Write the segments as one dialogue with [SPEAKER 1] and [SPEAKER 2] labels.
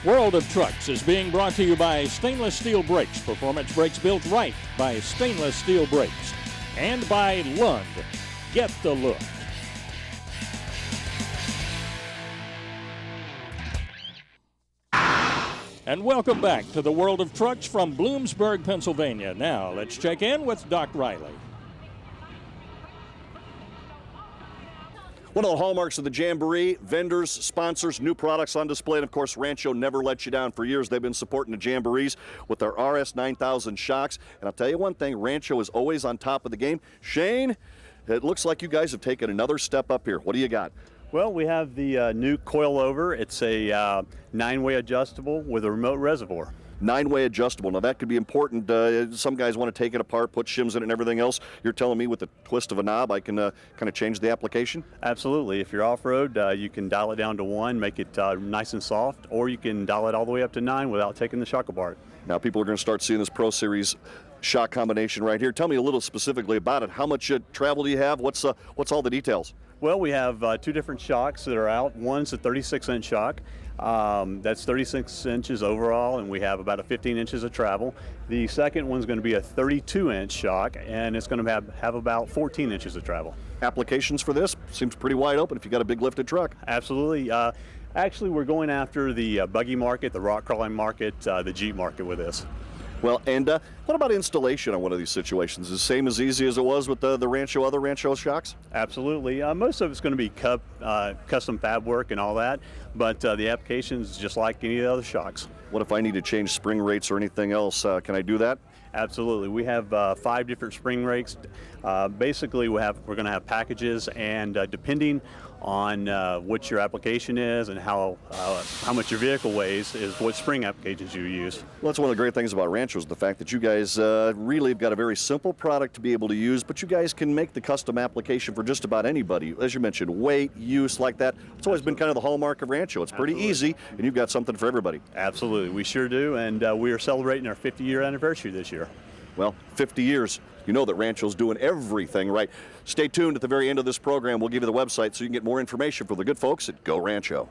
[SPEAKER 1] World of Trucks is being brought to you by Stainless Steel Brakes, performance brakes built right by Stainless Steel Brakes, and by Lund. Get the look. And welcome back to the World of Trucks from Bloomsburg, Pennsylvania. Now, let's check in with Doc Riley.
[SPEAKER 2] One of the hallmarks of the Jamboree, vendors, sponsors, new products on display, and of course Rancho never lets you down. For years they've been supporting the Jamborees with their RS 9000 shocks. And I'll tell you one thing, Rancho is always on top of the game. Shane, it looks like you guys have taken another step up here. What do you got?
[SPEAKER 3] Well, we have the new coilover. It's a 9-way adjustable with a remote reservoir.
[SPEAKER 2] 9-way adjustable. Now that could be important. Some guys want to take it apart, put shims in it and everything else. You're telling me with the twist of a knob I can kind of change the application?
[SPEAKER 3] Absolutely. If you're off-road, you can dial it down to 1, make it nice and soft, or you can dial it all the way up to 9 without taking the shock apart.
[SPEAKER 2] Now people are going to start seeing this Pro Series shock combination right here. Tell me a little specifically about it. How much travel do you have? What's all the details?
[SPEAKER 3] Well, we have 2 different shocks that are out. One's a 36-inch shock. That's 36 inches overall, and we have about a 15 inches of travel. The second one's going to be a 32-inch shock, and it's going to have about 14 inches of travel.
[SPEAKER 2] Applications for this? Seems pretty wide open if you got a big lifted truck.
[SPEAKER 3] Absolutely. Actually, we're going after the buggy market, the rock crawling market, the Jeep market with this.
[SPEAKER 2] Well, and what about installation on one of these situations? Is the same as easy as it was with the Rancho, other Rancho shocks?
[SPEAKER 3] Absolutely. Most of it's going to be custom fab work and all that, but the application is just like any of the other shocks.
[SPEAKER 2] What if I need to change spring rates or anything else? Can I do that?
[SPEAKER 3] Absolutely. We have 5 different spring rates. Basically, we're going to have packages, and depending on what your application is and how much your vehicle weighs is what spring applications you use.
[SPEAKER 2] Well, that's one of the great things about Rancho is the fact that you guys really have got a very simple product to be able to use, but you guys can make the custom application for just about anybody. As you mentioned, weight, use, like that. It's always been kind of the hallmark of Rancho. It's pretty easy, and you've got something for everybody.
[SPEAKER 3] Absolutely. We sure do, and we are celebrating our 50-year anniversary this year.
[SPEAKER 2] Well, 50 years. You know that Rancho's doing everything right. Stay tuned. At the very end of this program, we'll give you the website so you can get more information from the good folks at Go Rancho.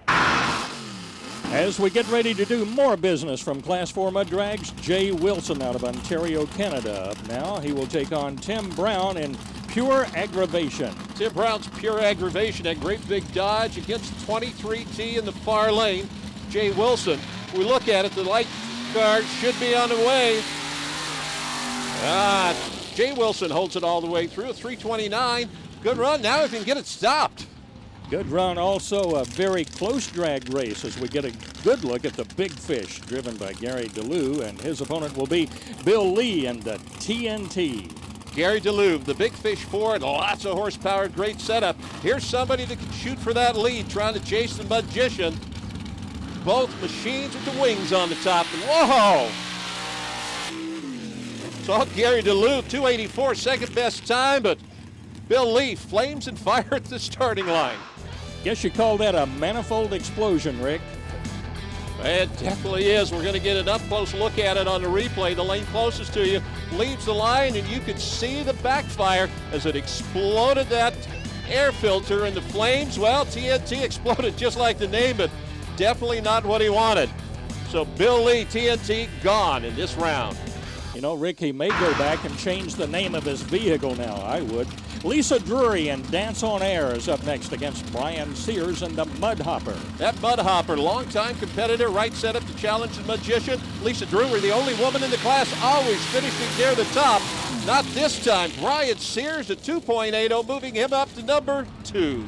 [SPEAKER 1] As we get ready to do more business from Class 4 Mud Drags, Jay Wilson out of Ontario, Canada. Up now, he will take on Tim Brown in Pure Aggravation.
[SPEAKER 4] Tim Brown's Pure Aggravation, that great big Dodge against 23T in the far lane. Jay Wilson, we look at it, the light car should be on the way. Jay Wilson holds it all the way through, 329. Good run. Now we can get it stopped.
[SPEAKER 1] Good run. Also a very close drag race as we get a good look at the Big Fish driven by Gary DeLue, and his opponent will be Bill Lee and the TNT.
[SPEAKER 4] Gary DeLue, the Big Fish Ford, lots of horsepower, great setup. Here's somebody that can shoot for that lead, trying to chase the Magician. Both machines with the wings on the top. And whoa! So Gary DeLue, 284, second best time, but Bill Lee flames and fire at the starting line.
[SPEAKER 1] Guess you call that a manifold explosion, Rick.
[SPEAKER 4] It definitely is. We're going to get an up-close look at it on the replay. The lane closest to you leaves the line, and you can see the backfire as it exploded that air filter in the flames. Well, TNT exploded just like the name, but definitely not what he wanted. So Bill Lee, TNT, gone in this round.
[SPEAKER 1] You know, Rick, he may go back and change the name of his vehicle now. I would. Lisa Drury and Dance on Air is up next against Brian Sears and the Mudhopper.
[SPEAKER 4] That Mudhopper, longtime competitor, right set up to challenge the Magician. Lisa Drury, the only woman in the class, always finishing near the top. Not this time. Brian Sears at 2.80, moving him up to number 2.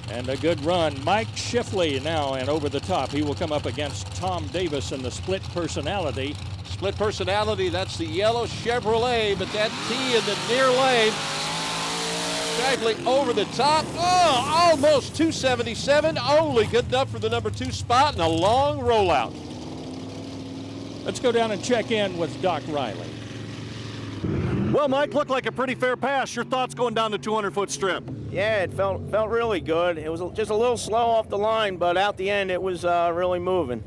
[SPEAKER 1] And a good run. Mike Schiffley now and over the top. He will come up against Tom Davis in the Split Personality.
[SPEAKER 4] Split Personality, that's the yellow Chevrolet, but that T in the near lane. Shifley over the top. Oh, almost 277. Only good enough for the number 2 spot and a long rollout.
[SPEAKER 1] Let's go down and check in with Doc Riley.
[SPEAKER 2] Well, Mike, looked like a pretty fair pass. Your thoughts going down the 200-foot strip?
[SPEAKER 5] Yeah, it felt really good. It was just a little slow off the line, but out the end it was really moving.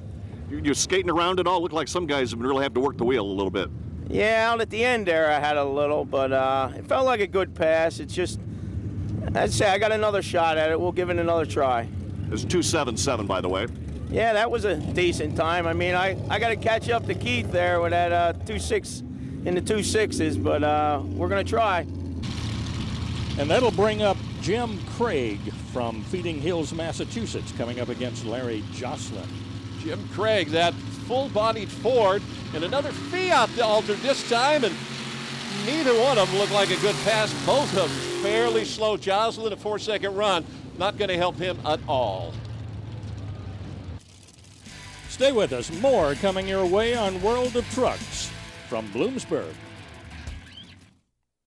[SPEAKER 2] You're skating around it all. Looked like some guys have really have to work the wheel a little bit.
[SPEAKER 5] Yeah, out at the end there I had a little, but it felt like a good pass. It's just, I'd say I got another shot at it. We'll give it another try.
[SPEAKER 2] It's 2:77, by the way.
[SPEAKER 5] Yeah, that was a decent time. I mean, I got to catch up to Keith there with that 2.6 in the 2.6s, but we're going to try.
[SPEAKER 1] And that'll bring up Jim Craig from Feeding Hills, Massachusetts, coming up against Larry Jocelyn.
[SPEAKER 4] Jim Craig, that full-bodied Ford, and another Fiat altered this time, and neither one of them looked like a good pass. Both of them fairly slow. Jocelyn, a 4-second run, not going to help him at all.
[SPEAKER 1] Stay with us. More coming your way on World of Trucks from Bloomsburg.